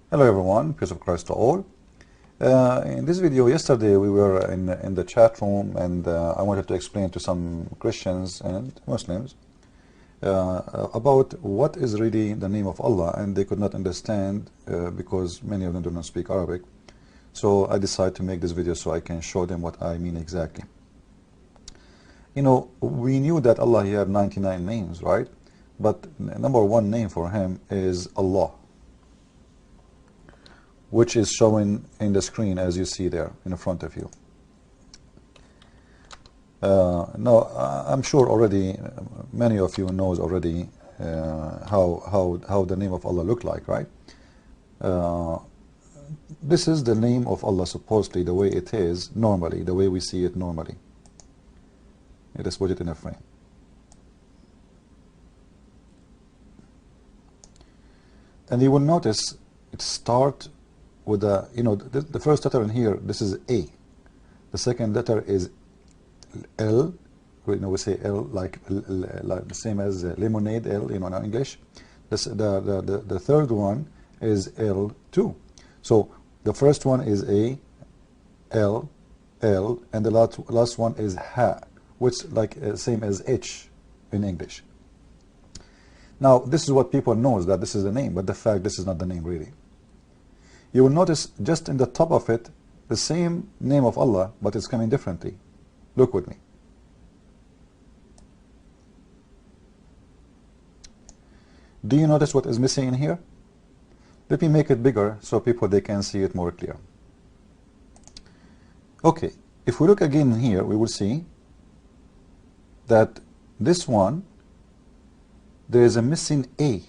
Hello everyone, peace of Christ to all. In this video, yesterday we were in the chat room and I wanted to explain to some Christians and Muslims about what is really the name of Allah, and they could not understand because many of them do not speak Arabic. So I decided to make this video so I can show them what I mean exactly. You know, we knew that Allah, he had 99 names, right? But number one name for him is Allah, which is showing in the screen as you see there in front of you. Now, I'm sure already many of you knows already how the name of Allah look like, right? This is the name of Allah supposedly the way it is normally, the way we see it normally. Let us put it in a frame. And you will notice it starts with a, you know, the first letter in here, this is A. The second letter is L. You know, we say L like the same as lemonade, L, you know, in English. The third one is L too. So the first one is A, L, L, and the last one is Ha, which like same as H in English. Now, this is what people knows, that this is the name, but the fact this is not the name really. You will notice just in the top of it, the same name of Allah, but it's coming differently. Look with me. Do you notice what is missing in here? Let me make it bigger so people they can see it more clear. Okay, if we look again here, we will see that this one, there is a missing A.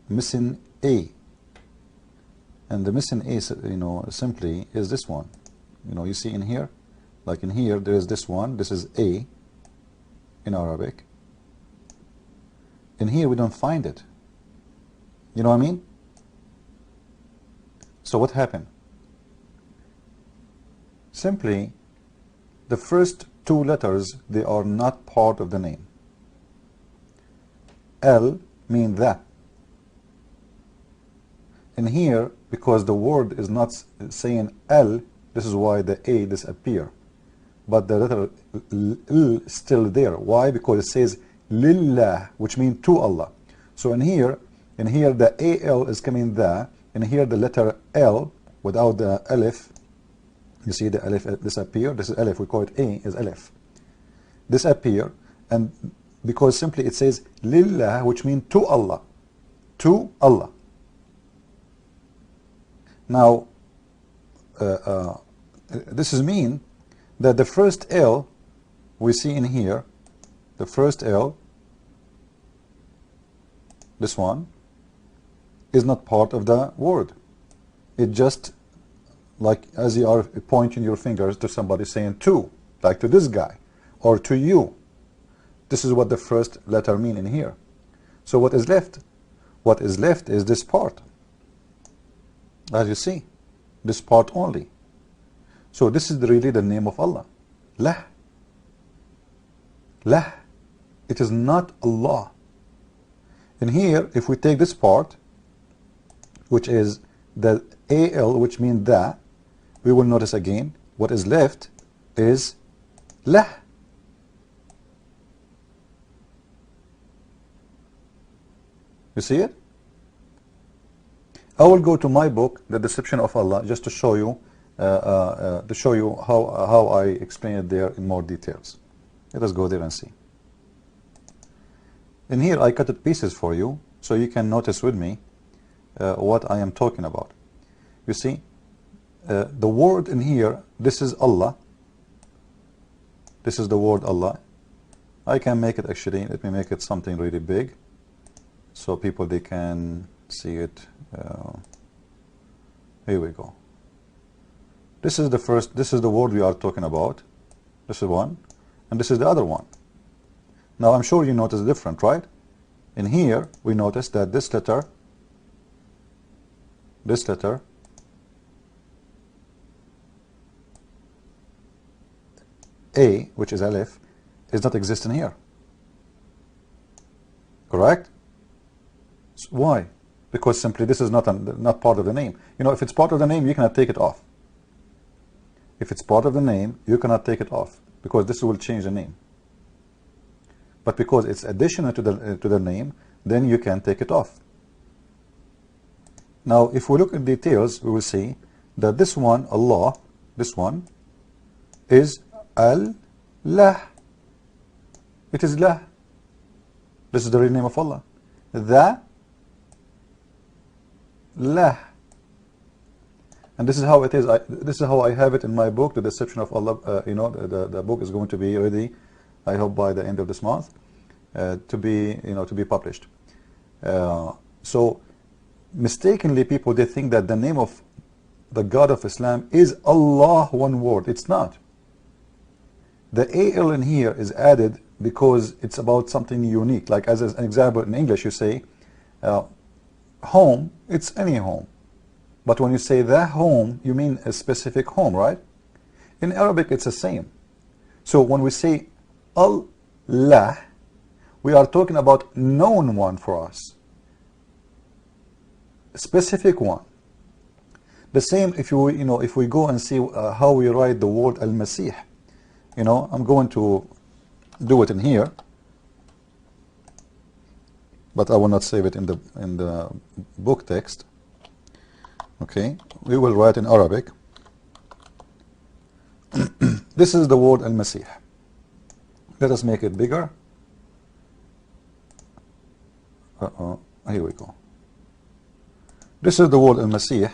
Missing A. And the missing A, you know, simply is this one. You know, you see in here, like in here, there is this one. This is A in Arabic. In here, we don't find it. You know what I mean? So what happened? Simply, the first two letters, they are not part of the name. L mean that. In here, because the word is not saying L, this is why the A disappear. But the letter L is still there. Why? Because it says Lillah, which means to Allah. So in here the AL is coming there. In here the letter L without the Alif, you see the Alif disappear. This is Alif, we call it A, is Alif. Disappear, and because simply it says Lillah, which means to Allah. To Allah. Now, this is mean that the first L we see in here, the first L, this one, is not part of the word. It just, like as you are pointing your fingers to somebody saying to, like to this guy, or to you. This is what the first letter mean in here. So what is left? What is left is this part. As you see, this part only. So this is really the name of Allah. Lah. Lah. It is not Allah. And here, if we take this part, which is the AL, which means that, we will notice again, what is left is Lah. You see it? I will go to my book, The Deception of Allah, just to show you how I explain it there in more details. Let us go there and see. In here, I cut it pieces for you, so you can notice with me what I am talking about. You see, the word in here, this is Allah. This is the word Allah. I can make it actually, let me make it something really big, so people they can see it. Here we go. This is the first, this is the word we are talking about. This is one, and this is the other one. Now I'm sure you notice the difference, right? In here we notice that this letter A, which is Alif, is not existing here. Correct? Why? because simply this is not part of the name. You know, if it's part of the name, you cannot take it off. If it's part of the name, you cannot take it off, because this will change the name. But because it's additional to the name, then you can take it off. Now, if we look at details, we will see that this one, Allah, this one, is Al-Lah. It is Lah. This is the real name of Allah. The Lah. And this is how it is. This is how I have it in my book, The Deception of Allah. You know, the book is going to be ready, I hope, by the end of this month, to be published. So mistakenly, people, they think that the name of the God of Islam is Allah, one word. It's not. The AL in here is added because it's about something unique. Like as an example, in English you say home, it's any home. But when you say the home, you mean a specific home, right? In Arabic it's the same. So when we say Allah, we are talking about known one for us, specific one. The same if if we go and see how we write the word Al-Masih. You know, I'm going to do it in here, but I will not save it in the book text. Okay, we will write in Arabic. This is the word Al-Masih. Let us make it bigger. Here we go. This is the word Al-Masih.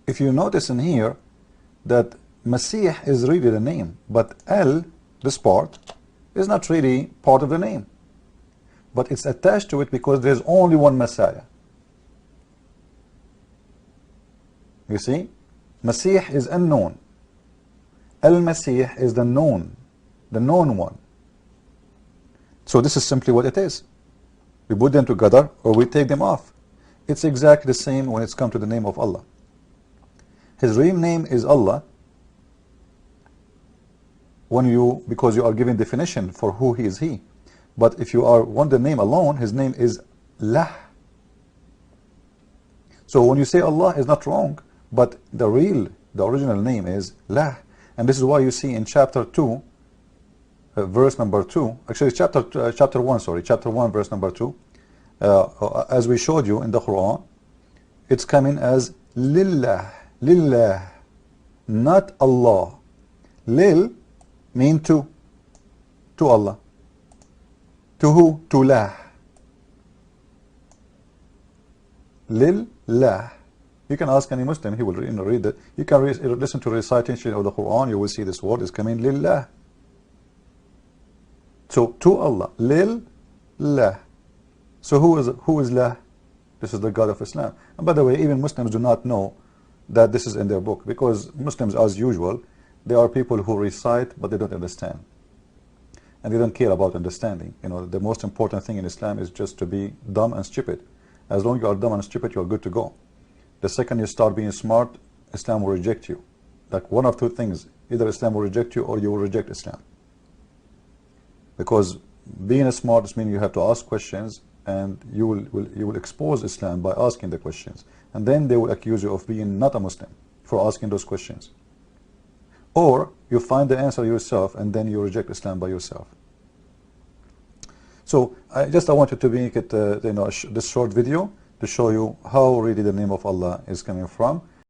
If you notice in here that Masih is really the name, but Al, this part, is not really part of the name, but it's attached to it because there's only one Messiah. You see, Masih is unknown. Al-Masih is the known one. So this is simply what it is. We put them together or we take them off. It's exactly the same when it's come to the name of Allah. His real name is Allah because you are giving definition for who he is he. But if you want the name alone, his name is Lah. So when you say Allah is not wrong, but the original name is Lah. And this is why you see in chapter 2, verse number 2, actually chapter 1, verse number 2, as we showed you in the Quran, it's coming as Lillah. Lillah, not Allah. Lil mean to Allah. To who? To Lah. Lillah. You can ask any Muslim, he will read that. You can listen to recitation of the Quran, you will see this word is coming Lillah. So to Allah, Lillah. So who is Lah? This is the God of Islam. And by the way, even Muslims do not know that this is in their book, because Muslims, as usual, they are people who recite but they don't understand, and they don't care about understanding. You know, the most important thing in Islam is just to be dumb and stupid. As long as you are dumb and stupid, you are good to go. The second you start being smart, Islam will reject you. Like one of two things: either Islam will reject you or you will reject Islam. Because being smart means you have to ask questions, and you will expose Islam by asking the questions, and then they will accuse you of being not a Muslim for asking those questions. Or you find the answer yourself, and then you reject Islam by yourself. So I wanted to make it this short video to show you how really the name of Allah is coming from.